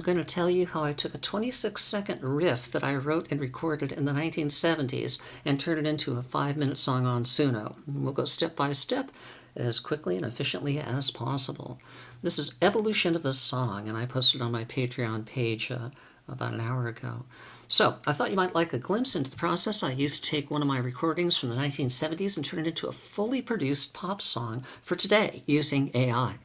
going to tell you how I took a 26-second riff that I wrote and recorded in the 1970s and turned it into a 5-minute song on SUNO. We'll go step by step as quickly and efficiently as possible. This is Evolution of a Song, and I posted on my Patreon page about an hour ago. So, I thought you might like a glimpse into the process. I used to take one of my recordings from the 1970s and turn it into a fully produced pop song for today using AI.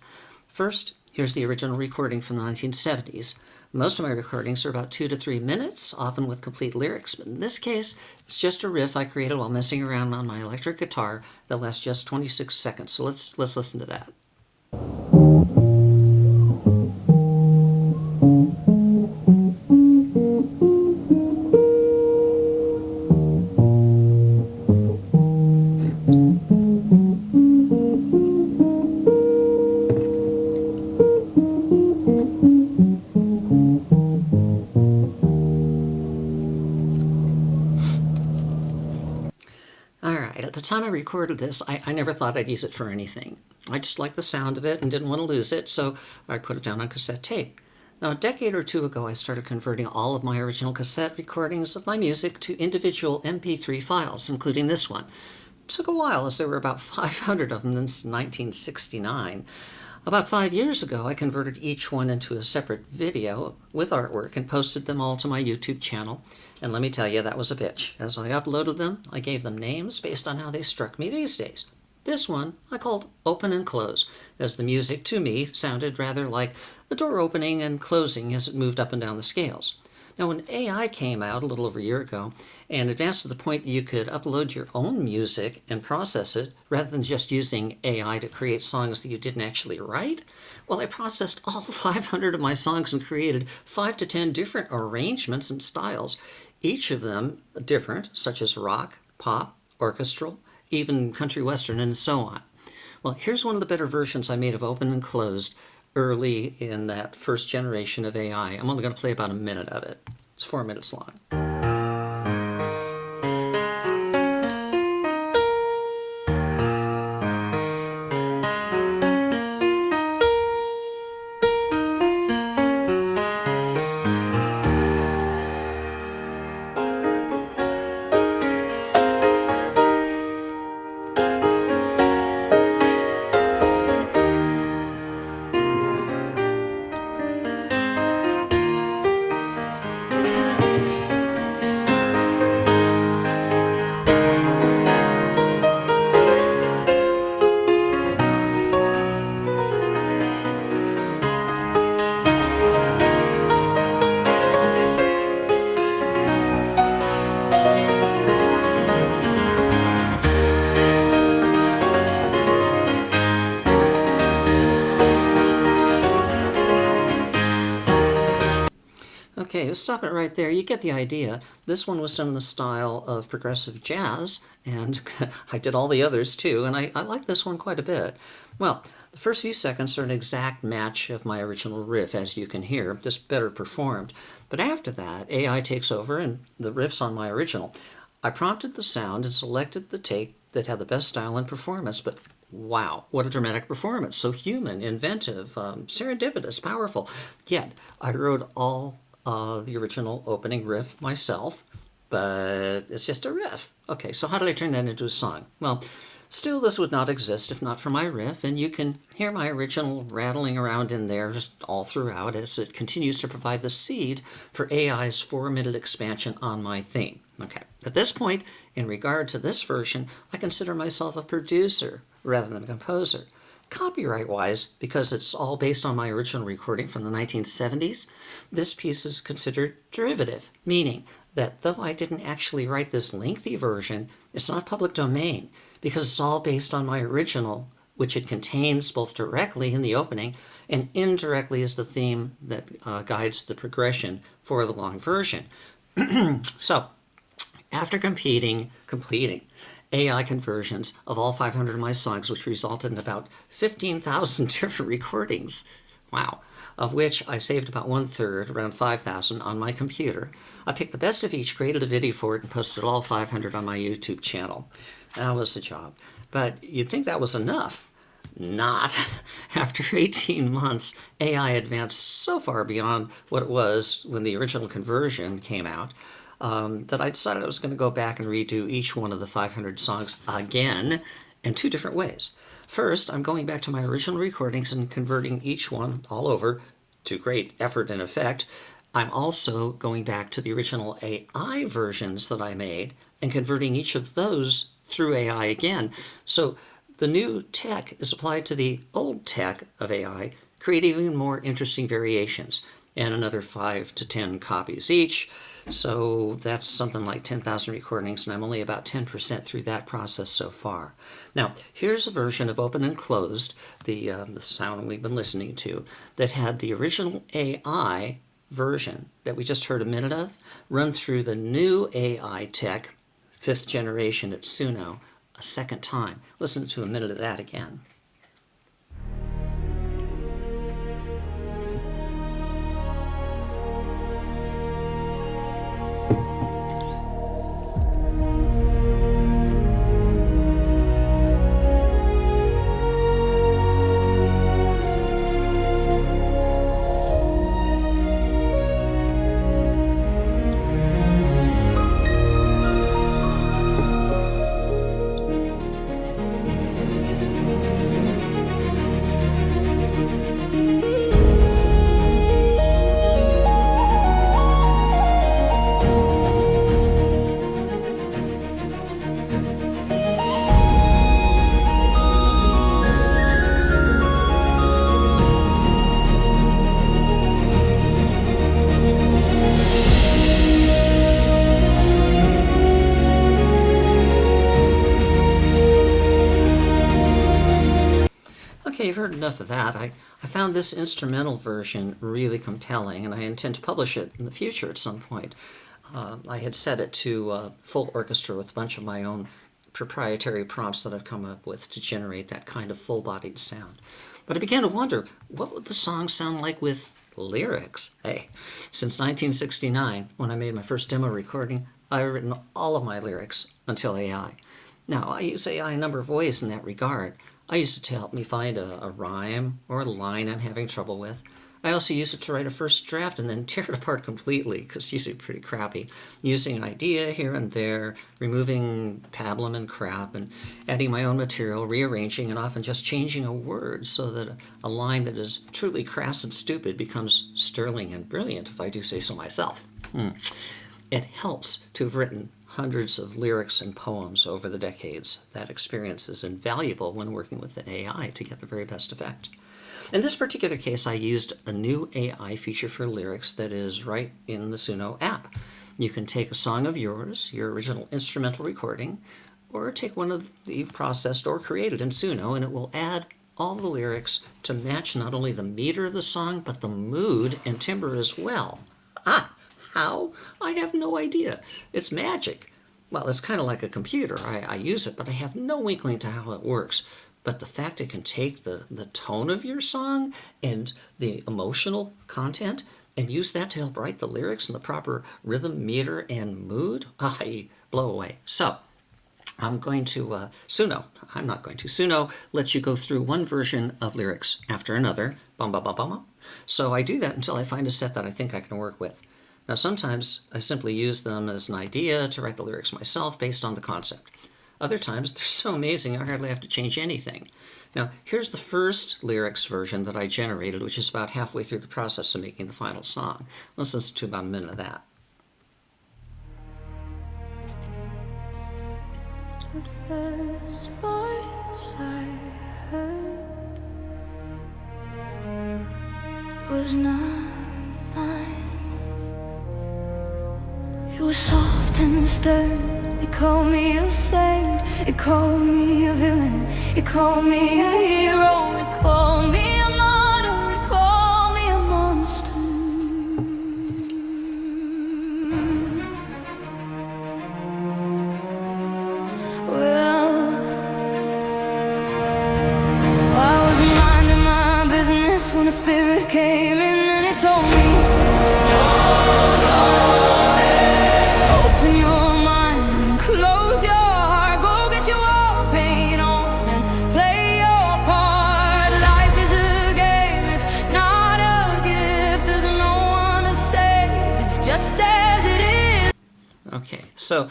First, here's the original recording from the 1970s. Most of my recordings are about 2 to 3 minutes, often with complete lyrics, but in this case, it's just a riff I created while messing around on my electric guitar that lasts just 26 seconds. So let's listen to that. At the time I recorded this, I never thought I'd use it for anything. I just liked the sound of it and didn't want to lose it, so I put it down on cassette tape. Now, a decade or two ago, I started converting all of my original cassette recordings of my music to individual MP3 files, including this one. It took a while, as there were about 500 of them since 1969. About 5 years ago, I converted each one into a separate video with artwork and posted them all to my YouTube channel. And let me tell you, that was a bitch. As I uploaded them, I gave them names based on how they struck me these days. This one I called Open and Close, as the music to me sounded rather like a door opening and closing as it moved up and down the scales. Now, when AI came out a little over a year ago and advanced to the point that you could upload your own music and process it rather than just using AI to create songs that you didn't actually write, well, I processed all 500 of my songs and created 5 to 10 different arrangements and styles, each of them different, such as rock, pop, orchestral, even country western, and so on. Well, here's one of the better versions I made of Open and Closed early in that first generation of AI. I'm only going to play about a minute of it. It's 4 minutes long. Okay, let's stop it right there. You get the idea. This one was done in the style of progressive jazz, and I did all the others too, and I like this one quite a bit. Well, the first few seconds are an exact match of my original riff, as you can hear, just better performed. But after that, AI takes over, and the riff's on my original. I prompted the sound and selected the take that had the best style and performance, but wow, what a dramatic performance. So human, inventive, serendipitous, powerful. Yet, I wrote all the original opening riff myself, but it's just a riff. Okay, so how did I turn that into a song? Well, still this would not exist if not for my riff, and you can hear my original rattling around in there just all throughout as it continues to provide the seed for AI's 4-minute expansion on my theme. Okay, at this point, in regard to this version, I consider myself a producer rather than a composer. Copyright-wise, because it's all based on my original recording from the 1970s, this piece is considered derivative, meaning that though I didn't actually write this lengthy version, it's not public domain, because it's all based on my original, which it contains both directly in the opening and indirectly as the theme that guides the progression for the long version. So, after completing AI conversions of all 500 of my songs, which resulted in about 15,000 different recordings. Wow. Of which I saved about 1/3, around 5,000, on my computer. I picked the best of each, created a video for it, and posted all 500 on my YouTube channel. That was the job. But you'd think that was enough. not. After 18 months, AI advanced so far beyond what it was when the original conversion came out that I decided I was going to go back and redo each one of the 500 songs again in two different ways. First, I'm going back to my original recordings and converting each one all over to great effort and effect. I'm also going back to the original AI versions that I made and converting each of those through AI again. So the new tech is applied to the old tech of AI, creating even more interesting variations, and another 5 to 10 copies each. So that's something like 10,000 recordings, and I'm only about 10% through that process so far. Now, here's a version of Open and Closed, the sound we've been listening to, that had the original AI version that we just heard a minute of run through the new AI tech, 5th generation at SUNO, a second time. Listen to a minute of that again. Okay, you've heard enough of that. I found this instrumental version really compelling, and I intend to publish it in the future at some point. I had set it to full orchestra with a bunch of my own proprietary prompts that I've come up with to generate that kind of full-bodied sound. But I began to wonder, what would the song sound like with lyrics? Hey, since 1969, when I made my first demo recording, I've written all of my lyrics until AI. Now, I use AI a number of ways in that regard. I use it to help me find a rhyme or a line I'm having trouble with. I also use it to write a first draft and then tear it apart completely, because it's usually pretty crappy, using an idea here and there, removing pablum and crap, and adding my own material, rearranging, and often just changing a word so that a line that is truly crass and stupid becomes sterling and brilliant, if I do say so myself. It helps to have written hundreds of lyrics and poems over the decades. That experience is invaluable when working with an AI to get the very best effect. In this particular case, I used a new AI feature for lyrics that is right in the SUNO app. You can take a song of yours, your original instrumental recording, or take one of that you've processed or created in SUNO, and it will add all the lyrics to match not only the meter of the song, but the mood and timbre as well. How? I have no idea. It's magic. Well, it's kind of like a computer. I use it, but I have no inkling to how it works. But the fact it can take the tone of your song and the emotional content and use that to help write the lyrics in the proper rhythm, meter, and mood, I blow away. So, I'm going to SUNO lets you go through one version of lyrics after another. Bum, bum, bum, bum, bum. So I do that until I find a set that I think I can work with. Now, sometimes I simply use them as an idea to write the lyrics myself based on the concept. Other times, they're so amazing I hardly have to change anything. Now, here's the first lyrics version that I generated, which is about halfway through the process of making the final song. Let's listen to about a minute of that. The first voice I heard was not mine. It was soft and stern. It called me a saint. It called me a villain. It called me a hero. It called me a martyr. It called me a monster. Well, I was minding my business when the spirit came in and it told me, open your mind and close your heart. Go get your war paint on and play your part. Okay, so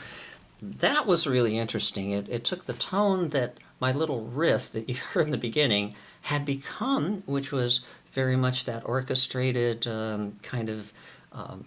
that was really interesting. It took the tone that my little riff that you heard in the beginning had become, which was very much that orchestrated kind of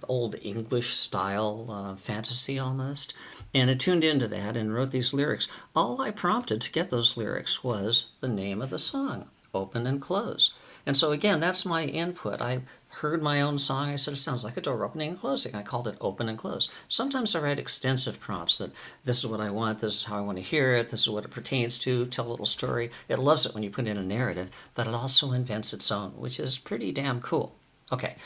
old English style fantasy almost. And it tuned into that and wrote these lyrics. All I prompted to get those lyrics was the name of the song, Open and Close. And so again, that's my input. I heard my own song. I said, it sounds like a door opening and closing. I called it Open and Close. Sometimes I write extensive prompts that this is what I want, this is how I want to hear it, this is what it pertains to, tell a little story. It loves it when you put in a narrative, but it also invents its own, which is pretty damn cool. Okay,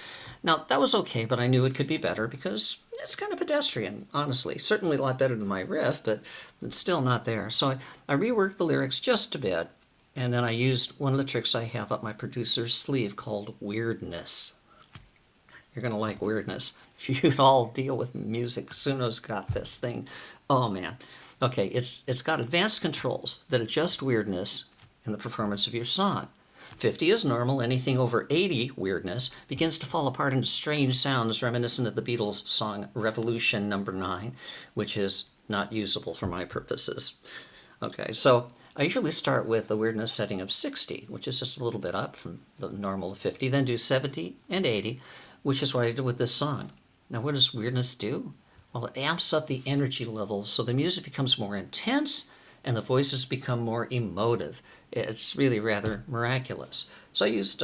now that was okay, but I knew it could be better because it's kind of pedestrian, honestly. Certainly a lot better than my riff, but it's still not there. So I reworked the lyrics just a bit, and then I used one of the tricks I have up my producer's sleeve called weirdness. You're going to like weirdness. If you all deal with music, SUNO's got this thing. Oh, man. Okay, it's got advanced controls that adjust weirdness in the performance of your song. 50 is normal. Anything over 80, weirdness, begins to fall apart into strange sounds reminiscent of the Beatles' song Revolution No. 9, which is not usable for my purposes. Okay, so I usually start with a weirdness setting of 60, which is just a little bit up from the normal of 50, then do 70 and 80, which is what I did with this song. Now, what does weirdness do? Well, it amps up the energy levels so the music becomes more intense and the voices become more emotive. It's really rather miraculous. So I used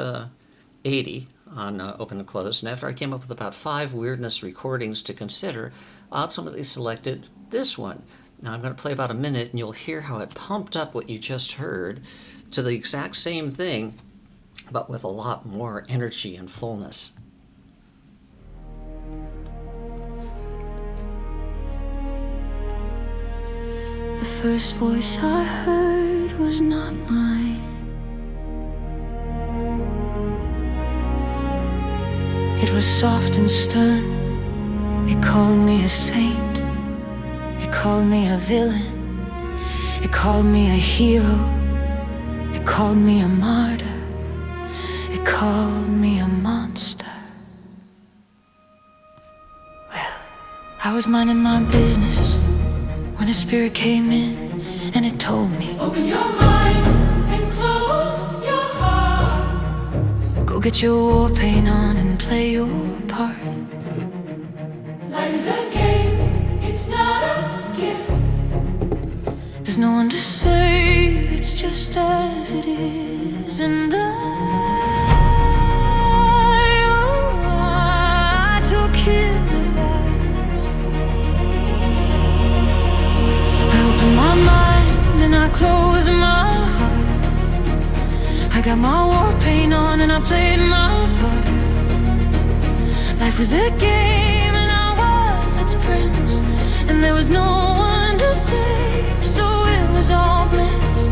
80 on Open and Close, and after I came up with about 5 weirdness recordings to consider, I ultimately selected this one. Now I'm going to play about a minute, and you'll hear how it pumped up what you just heard to the exact same thing, but with a lot more energy and fullness. The first voice I heard was not mine. It was soft and stern. It called me a saint. It called me a villain. It called me a hero. It called me a martyr. It called me a monster. Well, I was minding my business when a spirit came in and it told me, open your mind and close your heart. Go get your war paint on and play your part. Life is a game, it's not a gift. There's no one to say, it's just as it is. And I took his advice. I opened my mind and I closed my heart. I got my war paint on and I played my part. Life was a game and I was its prince, and there was no one to save, so it was all bliss.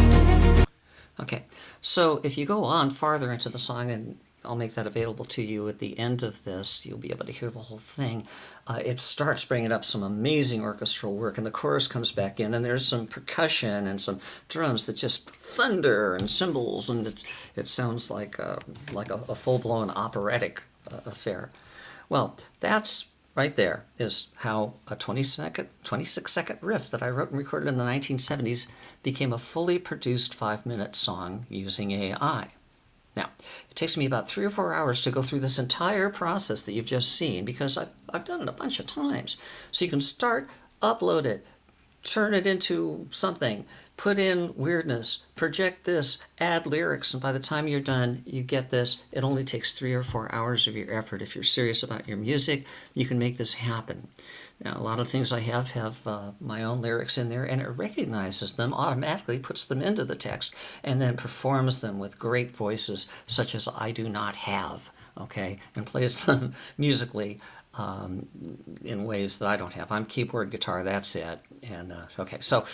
Okay, so if you go on farther into the song, and I'll make that available to you at the end of this, you'll be able to hear the whole thing. It starts bringing up some amazing orchestral work, and the chorus comes back in, and there's some percussion and some drums that just thunder, and cymbals, and it sounds like a full-blown operatic affair. Well, that's right there is how a 26-second riff that I wrote and recorded in the 1970s became a fully produced 5-minute song using AI. Now, it takes me about 3 or 4 hours to go through this entire process that you've just seen because I've done it a bunch of times. So you can start, upload it, turn it into something, put in weirdness, project this, add lyrics, and by the time you're done, you get this. It only takes 3 or 4 hours of your effort. If you're serious about your music, you can make this happen. Now, a lot of things I have my own lyrics in there, and it recognizes them, automatically puts them into the text, and then performs them with great voices, such as I do not have, okay, and plays them musically in ways that I don't have. I'm keyboard, guitar, that's it. And okay, so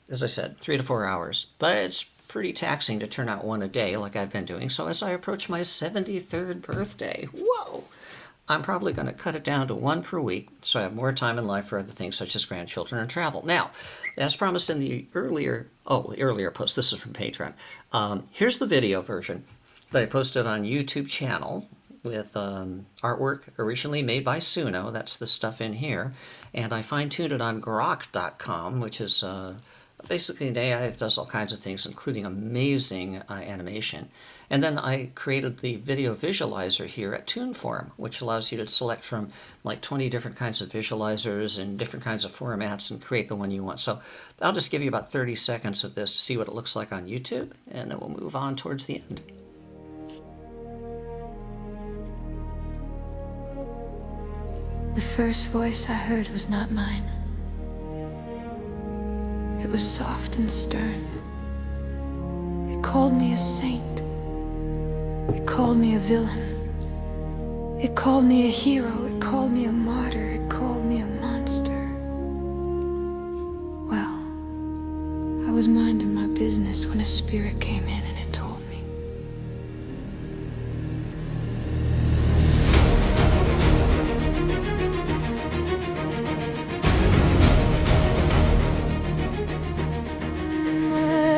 as I said, 3 to 4 hours, but it's pretty taxing to turn out one a day like I've been doing. So as I approach my 73rd birthday, whoa, I'm probably going to cut it down to 1 per week so I have more time in life for other things such as grandchildren and travel. Now, as promised in the earlier post, this is from Patreon, here's the video version that I posted on YouTube channel with artwork originally made by SUNO. That's the stuff in here. And I fine-tuned it on grok.com, which is basically an AI that does all kinds of things, including amazing animation. And then I created the video visualizer here at TuneForm, which allows you to select from like 20 different kinds of visualizers and different kinds of formats and create the one you want. So I'll just give you about 30 seconds of this to see what it looks like on YouTube, and then we'll move on towards the end. The first voice I heard was not mine. It was soft and stern. It called me a saint. It called me a villain. It called me a hero. It called me a martyr. It called me a monster. Well, I was minding my business when a spirit came in and it told me.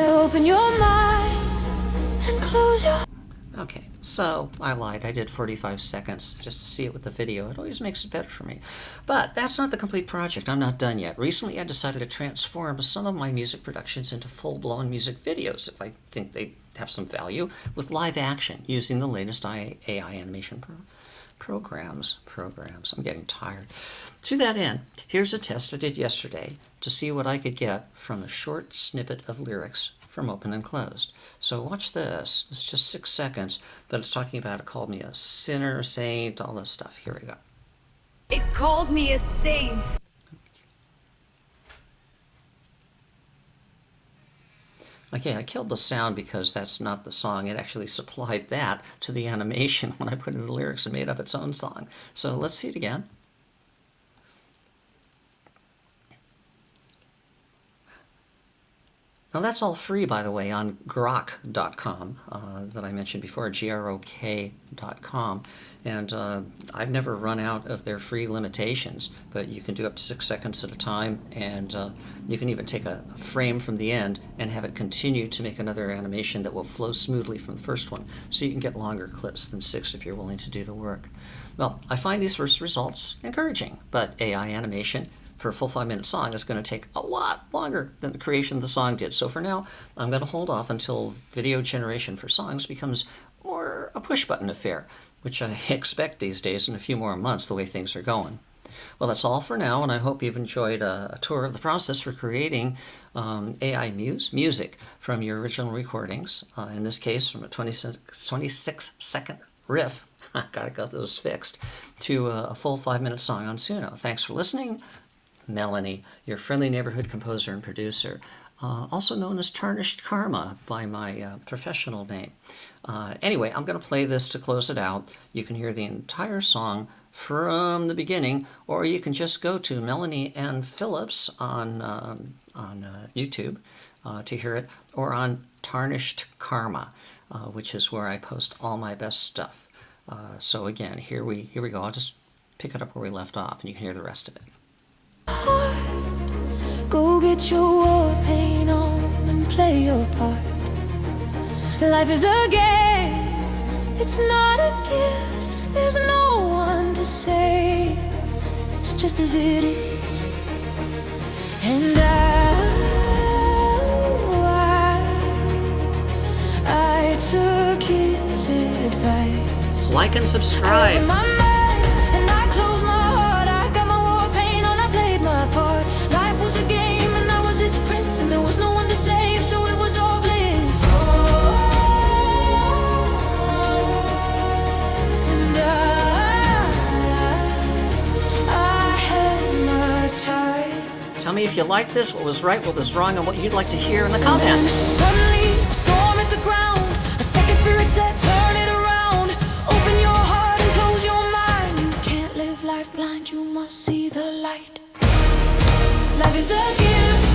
Open your mind and close your. Okay, so I lied. I did 45 seconds just to see it with the video. It always makes it better for me. But that's not the complete project. I'm not done yet. Recently, I decided to transform some of my music productions into full-blown music videos if I think they have some value with live action using the latest AI animation programs. I'm getting tired. To that end, here's a test I did yesterday to see what I could get from a short snippet of lyrics from Open and Closed. So watch this. It's just 6 seconds, but it's talking about it called me a sinner, saint, all this stuff. Here we go. It called me a saint. Okay, I killed the sound because that's not the song. It actually supplied that to the animation when I put in the lyrics and made up its own song. So let's see it again. Now that's all free, by the way, on grok.com that I mentioned before, grok.com. And I've never run out of their free limitations, but you can do up to 6 seconds at a time, and you can even take a frame from the end and have it continue to make another animation that will flow smoothly from the first one, so you can get longer clips than 6 if you're willing to do the work. Well, I find these first results encouraging, but AI animation for a full 5-minute song is going to take a lot longer than the creation of the song did. So for now, I'm going to hold off until video generation for songs becomes more a push-button affair, which I expect these days in a few more months the way things are going. Well, that's all for now, and I hope you've enjoyed a tour of the process for creating AI music from your original recordings, in this case from a 26-second riff, gotta get those fixed, to a full 5-minute song on SUNO. Thanks for listening. Melanie, your friendly neighborhood composer and producer, also known as Tarnished Karma by my professional name. Anyway, I'm going to play this to close it out. You can hear the entire song from the beginning, or you can just go to Melanie Ann Phillips on YouTube to hear it, or on Tarnished Karma, which is where I post all my best stuff. So again, here we go. I'll just pick it up where we left off, and you can hear the rest of it. Go get your war paint on and play your part. Life is a game, it's not a gift. There's no one to save, it's just as it is. And I took his advice. Like and subscribe. A game and I was its prince, and there was no one to save, so it was all bliss. And I had my time. Tell me if you like this, what was right, what was wrong, and what you'd like to hear in the comments. Suddenly, a storm hit the ground. A second spirit said, turn it around. Open your heart and close your mind. You can't live life blind, you must see the light. Life is a gift,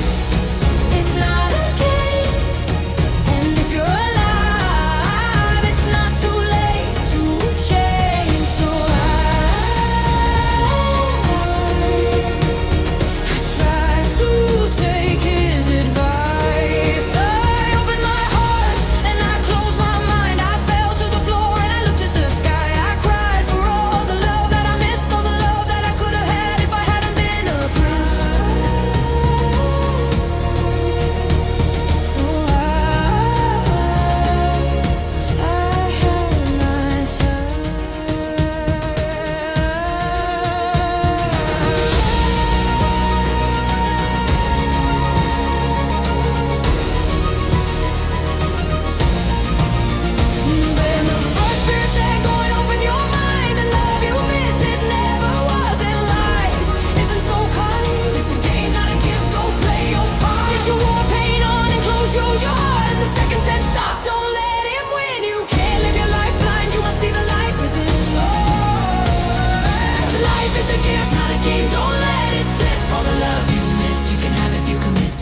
it's not a game. And if you're alive, it's not too late to change. So I tried to take his advice. I opened my heart and I closed my mind. I fell to the floor and I looked at the sky. I cried. Life is a gift, not a game, don't let it slip. All the love you miss, you can have if you commit.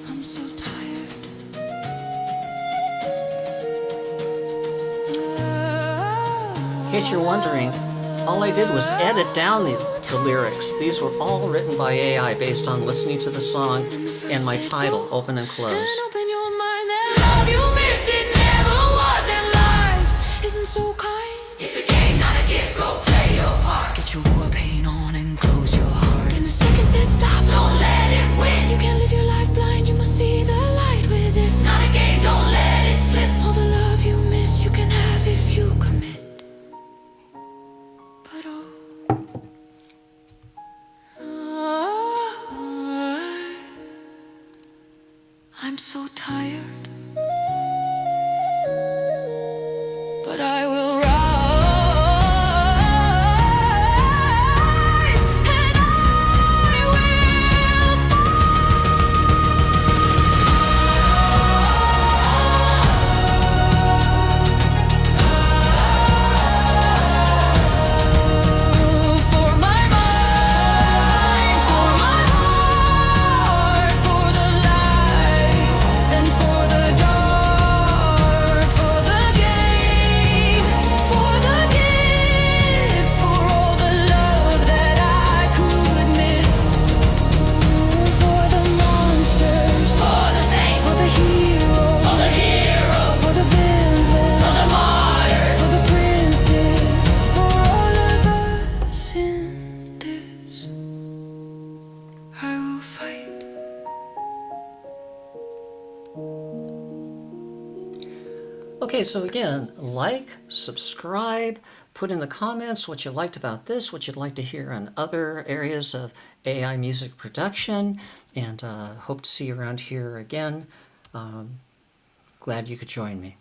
I'm so tired. In case you're wondering, all I did was edit down the lyrics. These were all written by AI based on listening to the song and my title, Open and Close. And open your mind, that love you miss, it never was, and life isn't so kind. It's a game, not a gift, go play your part. Get your war paint on and close your heart. And the second said stop, don't let it win. You can't live your life blind, you must see the light with it. Not a game, don't let it slip. All the love you miss, you can have if you commit. But I'm so tired, but I will rise, and I will fall for my mind, for my heart, for the light and for the dark, for the game, for the gift, for all the love that I could miss, for the monsters, for the saints, for the heroes, for the villains, for the martyrs, for the princes, for all of us in this, I will fight. Okay, so again, like, subscribe, put in the comments what you liked about this, what you'd like to hear on other areas of AI music production, and hope to see you around here again. Glad you could join me.